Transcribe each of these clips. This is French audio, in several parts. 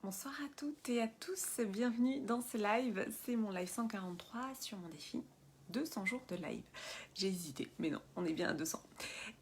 Bonsoir à toutes et à tous, bienvenue dans ce live. C'est mon live 143 sur mon défi 200 jours de live. J'ai hésité, mais non, on est bien à 200.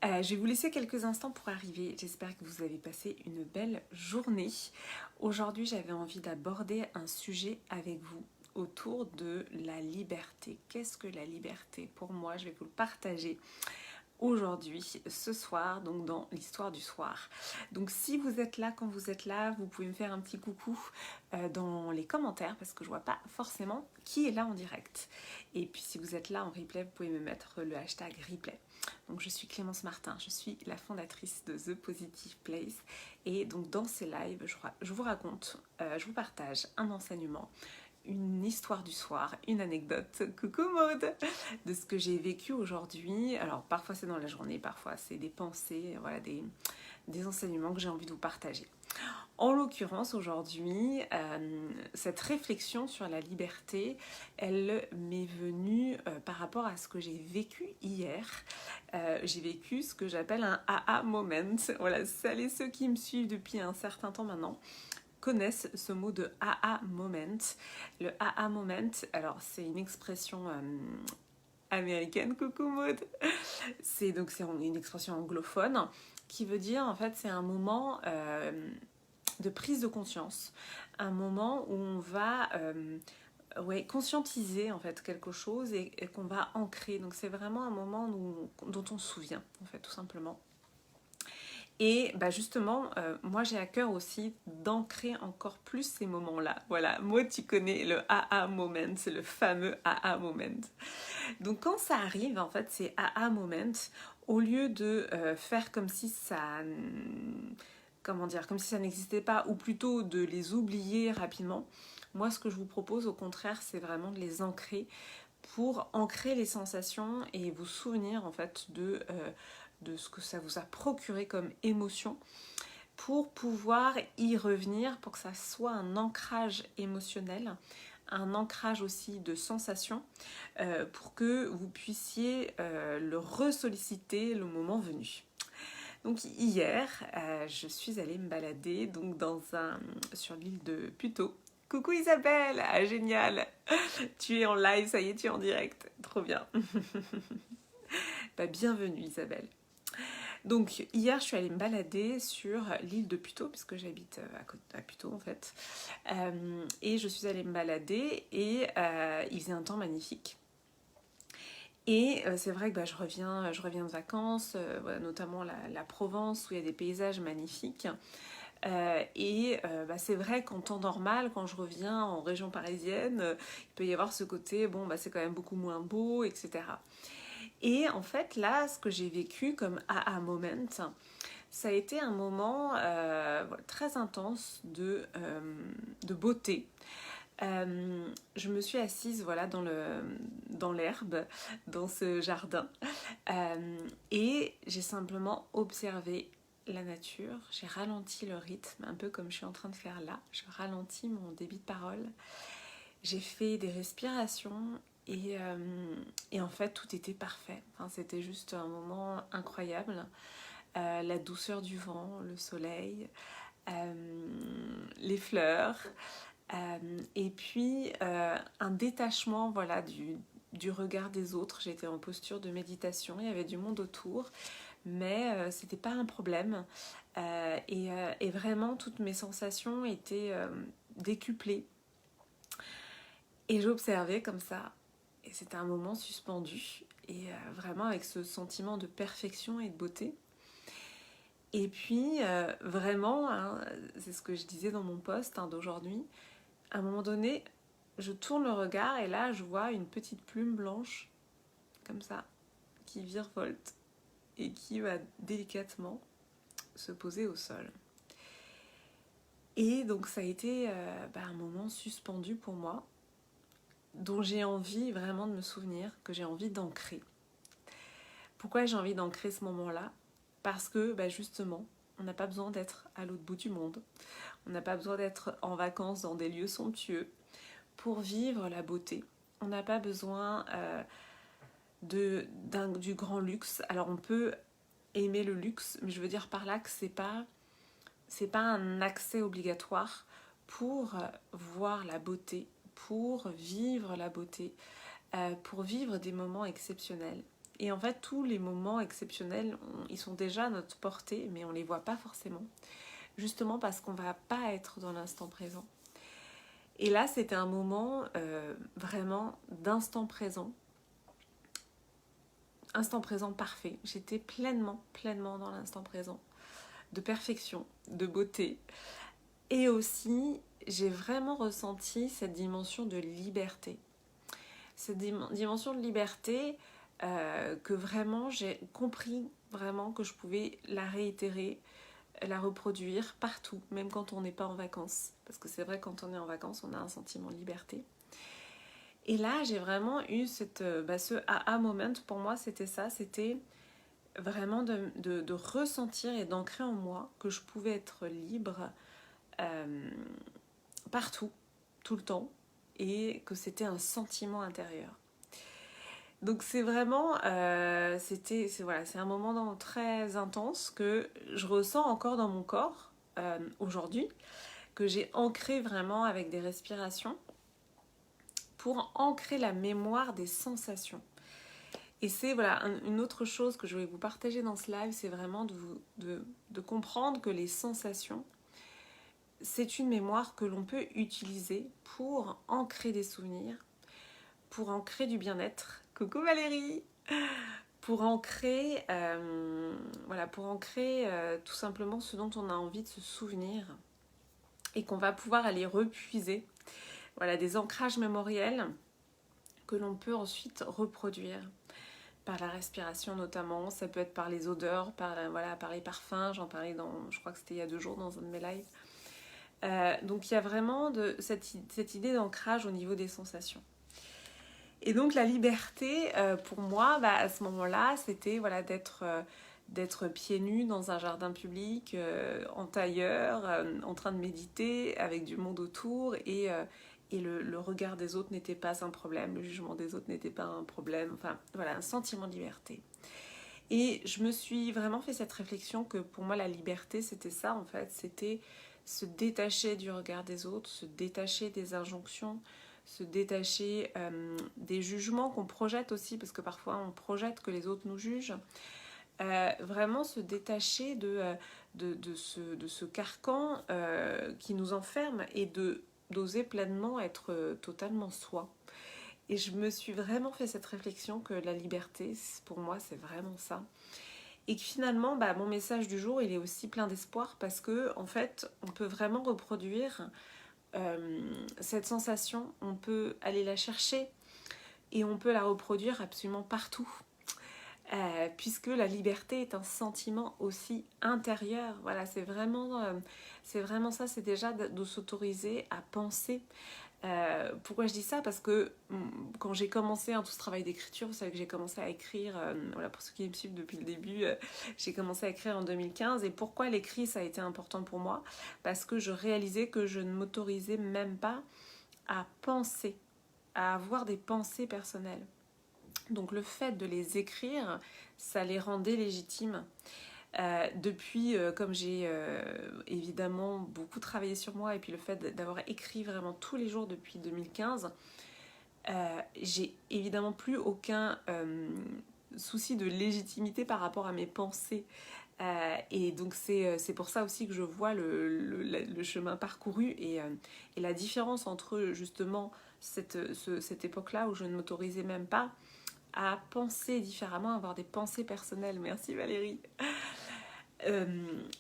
Je vais vous laisser quelques instants pour arriver. J'espère que vous avez passé une belle journée. Aujourd'hui, j'avais envie d'aborder un sujet avec vous autour de la liberté. Qu'est-ce que la liberté? Pour moi, je vais vous le partager aujourd'hui, ce soir, donc dans l'histoire du soir. Donc si vous êtes là, quand vous êtes là, vous pouvez me faire un petit coucou dans les commentaires parce que je vois pas forcément qui est là en direct. Et puis si vous êtes là en replay, vous pouvez me mettre le hashtag replay. Donc je suis Clémence Martin, je suis la fondatrice de The Positive Place et donc dans ces lives, je vous raconte, je vous partage un enseignement, une histoire du soir, une anecdote, coucou Maude, de ce que j'ai vécu aujourd'hui. Alors parfois c'est dans la journée, parfois c'est des pensées, voilà, des enseignements que j'ai envie de vous partager. En l'occurrence aujourd'hui, cette réflexion sur la liberté, elle m'est venue par rapport à ce que j'ai vécu hier. J'ai vécu ce que j'appelle un AA moment. Voilà, celles et ceux qui me suivent depuis un certain temps maintenant connaissent ce mot de AA moment. Le AA moment, alors c'est une expression américaine, coucou Maud. C'est une expression anglophone qui veut dire en fait c'est un moment de prise de conscience, un moment où on va conscientiser en fait quelque chose et qu'on va ancrer. Donc c'est vraiment un moment dont on se souvient en fait tout simplement. Et bah justement, moi j'ai à cœur aussi d'ancrer encore plus ces moments-là. Voilà, moi tu connais le AA moment, c'est le fameux AA moment. Donc quand ça arrive, en fait, ces AA moment, au lieu de faire comme si ça... Comment dire, comme si ça n'existait pas, ou plutôt de les oublier rapidement, moi ce que je vous propose au contraire, c'est vraiment de les ancrer pour ancrer les sensations et vous souvenir en fait de ce que ça vous a procuré comme émotion pour pouvoir y revenir, pour que ça soit un ancrage émotionnel, un ancrage aussi de sensations, pour que vous puissiez le ressolliciter le moment venu. Donc hier, je suis allée me balader donc sur l'île de Puteaux. Coucou Isabelle, ah, génial, tu es en live, ça y est, tu es en direct, trop bien. Bah, bienvenue Isabelle. Donc hier, je suis allée me balader sur l'île de Puteaux, puisque j'habite à Puteaux en fait. Et je suis allée me balader et il faisait un temps magnifique. Et c'est vrai que bah, je reviens de vacances, voilà, notamment la Provence où il y a des paysages magnifiques. Bah, c'est vrai qu'en temps normal, quand je reviens en région parisienne, il peut y avoir ce côté, bon, bah, c'est quand même beaucoup moins beau, etc. Et en fait, là, ce que j'ai vécu comme AA moment, ça a été un moment très intense de beauté. Je me suis assise voilà, dans l'herbe, dans ce jardin, et j'ai simplement observé la nature. J'ai ralenti le rythme, un peu comme je suis en train de faire là. Je ralentis mon débit de parole. J'ai fait des respirations et en fait tout était parfait. Enfin, c'était juste un moment incroyable. La douceur du vent, le soleil, les fleurs, et puis un détachement voilà, du regard des autres. J'étais en posture de méditation, il y avait du monde autour, mais c'était pas un problème. Et vraiment, toutes mes sensations étaient décuplées. Et j'observais comme ça. Et c'était un moment suspendu. Et vraiment avec ce sentiment de perfection et de beauté. Et puis, vraiment, hein, c'est ce que je disais dans mon post d'aujourd'hui, à un moment donné, je tourne le regard et là, je vois une petite plume blanche, comme ça, qui virevolte et qui va délicatement se poser au sol. Et donc, ça a été un moment suspendu pour moi, dont j'ai envie vraiment de me souvenir, que j'ai envie d'ancrer. Pourquoi j'ai envie d'ancrer ce moment-là? Parce que, justement, on n'a pas besoin d'être à l'autre bout du monde. On n'a pas besoin d'être en vacances dans des lieux somptueux pour vivre la beauté. On n'a pas besoin du grand luxe. Alors on peut aimer le luxe, mais je veux dire par là que c'est pas un accès obligatoire pour voir la beauté, pour vivre la beauté, pour vivre des moments exceptionnels. Et en fait, tous les moments exceptionnels, ils sont déjà à notre portée, mais on ne les voit pas forcément, justement parce qu'on ne va pas être dans l'instant présent. Et là, c'était un moment vraiment d'instant présent parfait. J'étais pleinement dans l'instant présent, de perfection, de beauté. Et aussi, j'ai vraiment ressenti cette dimension de liberté. Cette dimension de liberté que vraiment j'ai compris vraiment que je pouvais la réitérer, la reproduire partout, même quand on n'est pas en vacances. Parce que c'est vrai, quand on est en vacances, on a un sentiment de liberté. Et là, j'ai vraiment eu ce aha moment. Pour moi, c'était ça. C'était vraiment de ressentir et d'ancrer en moi que je pouvais être libre partout, tout le temps, et que c'était un sentiment intérieur. Donc c'est vraiment, c'est un moment très intense que je ressens encore dans mon corps aujourd'hui, que j'ai ancré vraiment avec des respirations pour ancrer la mémoire des sensations. Et c'est une autre chose que je voulais vous partager dans ce live, c'est vraiment de comprendre que les sensations, c'est une mémoire que l'on peut utiliser pour ancrer des souvenirs, pour ancrer du bien-être. Coucou Valérie! Pour ancrer, tout simplement ce dont on a envie de se souvenir et qu'on va pouvoir aller repuiser. Voilà, des ancrages mémoriels que l'on peut ensuite reproduire par la respiration notamment. Ça peut être par les odeurs, par les parfums. J'en parlais je crois que c'était il y a 2 jours dans un de mes lives. Donc il y a vraiment cette idée d'ancrage au niveau des sensations. Et donc la liberté, pour moi, à ce moment-là, c'était d'être pieds nus dans un jardin public, en tailleur, en train de méditer, avec du monde autour, et le regard des autres n'était pas un problème, le jugement des autres n'était pas un problème, enfin voilà, un sentiment de liberté. Et je me suis vraiment fait cette réflexion que pour moi la liberté c'était ça en fait, c'était se détacher du regard des autres, se détacher des injonctions, se détacher des jugements qu'on projette aussi, parce que parfois on projette que les autres nous jugent. Vraiment se détacher de ce carcan qui nous enferme et d'oser pleinement être totalement soi. Et je me suis vraiment fait cette réflexion que la liberté, pour moi, c'est vraiment ça. Et que finalement, mon message du jour, il est aussi plein d'espoir parce que, en fait, on peut vraiment reproduire cette sensation, on peut aller la chercher et on peut la reproduire absolument partout. Puisque la liberté est un sentiment aussi intérieur. Voilà, c'est vraiment ça, c'est déjà de s'autoriser à penser. Pourquoi je dis ça? Parce que quand j'ai commencé tout ce travail d'écriture, vous savez que j'ai commencé à écrire, pour ceux qui me suivent depuis le début, j'ai commencé à écrire en 2015. Et pourquoi l'écrit, ça a été important pour moi? Parce que je réalisais que je ne m'autorisais même pas à penser, à avoir des pensées personnelles. Donc le fait de les écrire, ça les rendait légitimes. Depuis, comme j'ai évidemment beaucoup travaillé sur moi, et puis le fait d'avoir écrit vraiment tous les jours depuis 2015, j'ai évidemment plus aucun souci de légitimité par rapport à mes pensées. Et donc c'est pour ça aussi que je vois le chemin parcouru et la différence entre justement cette époque-là où je ne m'autorisais même pas à penser différemment, à avoir des pensées personnelles. Merci Valérie.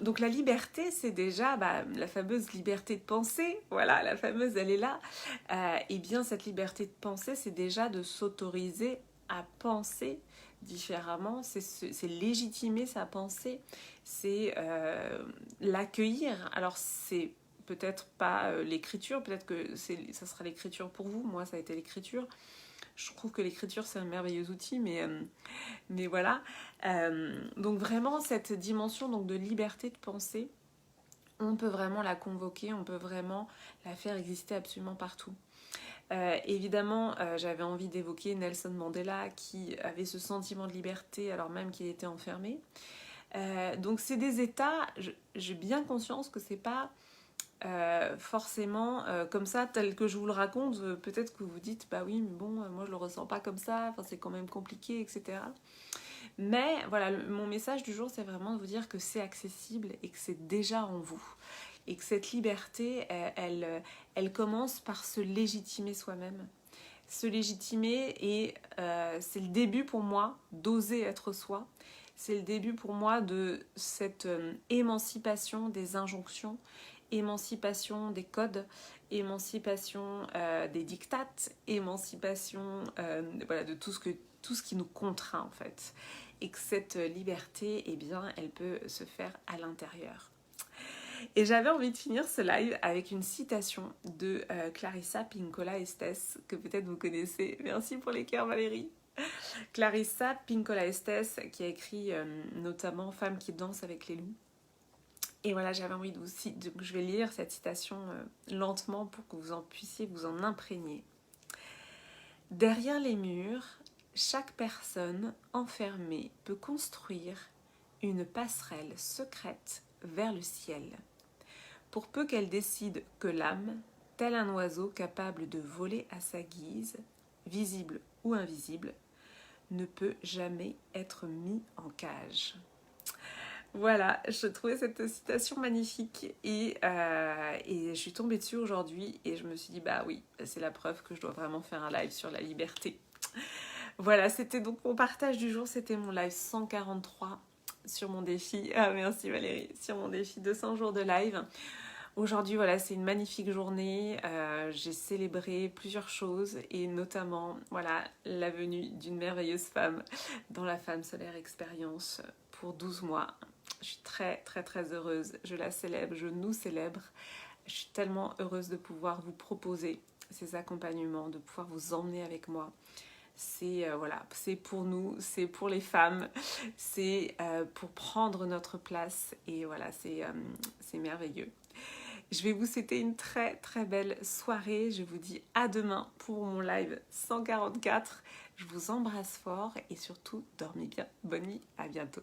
Donc la liberté, c'est déjà la fameuse liberté de penser. Voilà, la fameuse, elle est là. Et bien cette liberté de penser, c'est déjà de s'autoriser à penser différemment. C'est légitimer sa pensée. C'est l'accueillir. Alors c'est peut-être pas l'écriture, peut-être que ça sera l'écriture pour vous. Moi, ça a été l'écriture. Je trouve que l'écriture, c'est un merveilleux outil, mais voilà. Donc vraiment, cette dimension de liberté de penser, on peut vraiment la convoquer, on peut vraiment la faire exister absolument partout. Évidemment, j'avais envie d'évoquer Nelson Mandela, qui avait ce sentiment de liberté alors même qu'il était enfermé. Donc c'est des états, j'ai bien conscience que c'est pas forcément, comme ça, tel que je vous le raconte, peut-être que vous vous dites, bah oui, mais bon, moi je le ressens pas comme ça, enfin, c'est quand même compliqué, etc. Mais voilà, mon message du jour, c'est vraiment de vous dire que c'est accessible et que c'est déjà en vous. Et que cette liberté, elle commence par se légitimer soi-même. Se légitimer et c'est le début pour moi d'oser être soi. C'est le début pour moi de cette émancipation des injonctions, émancipation des codes, émancipation des dictates, émancipation voilà, de tout ce qui nous contraint en fait. Et que cette liberté, eh bien, elle peut se faire à l'intérieur. Et j'avais envie de finir ce live avec une citation de Clarissa Pinkola Estés, que peut-être vous connaissez. Merci pour les cœurs Valérie. Clarissa Pinkola Estés, qui a écrit notamment Femmes qui dansent avec les loups. Et voilà, j'avais envie de vous citer, je vais lire cette citation lentement pour que vous en puissiez vous en imprégner. Derrière les murs, chaque personne enfermée peut construire une passerelle secrète vers le ciel. Pour peu qu'elle décide que l'âme, tel un oiseau capable de voler à sa guise, visible ou invisible, ne peut jamais être mis en cage. Voilà, je trouvais cette citation magnifique et je suis tombée dessus aujourd'hui et je me suis dit bah oui, c'est la preuve que je dois vraiment faire un live sur la liberté. Voilà, c'était donc mon partage du jour, c'était mon live 143 sur mon défi, merci Valérie, sur mon défi 200 jours de live. Aujourd'hui, voilà, c'est une magnifique journée. J'ai célébré plusieurs choses et notamment, voilà, la venue d'une merveilleuse femme dans la Femme Solaire Expérience pour 12 mois. Je suis très, très, très heureuse. Je la célèbre, je nous célèbre. Je suis tellement heureuse de pouvoir vous proposer ces accompagnements, de pouvoir vous emmener avec moi. C'est voilà, c'est pour nous, c'est pour les femmes, c'est pour prendre notre place et voilà, c'est merveilleux. Je vais vous souhaiter une très très belle soirée. Je vous dis à demain pour mon live 144. Je vous embrasse fort et surtout, dormez bien. Bonne nuit, à bientôt.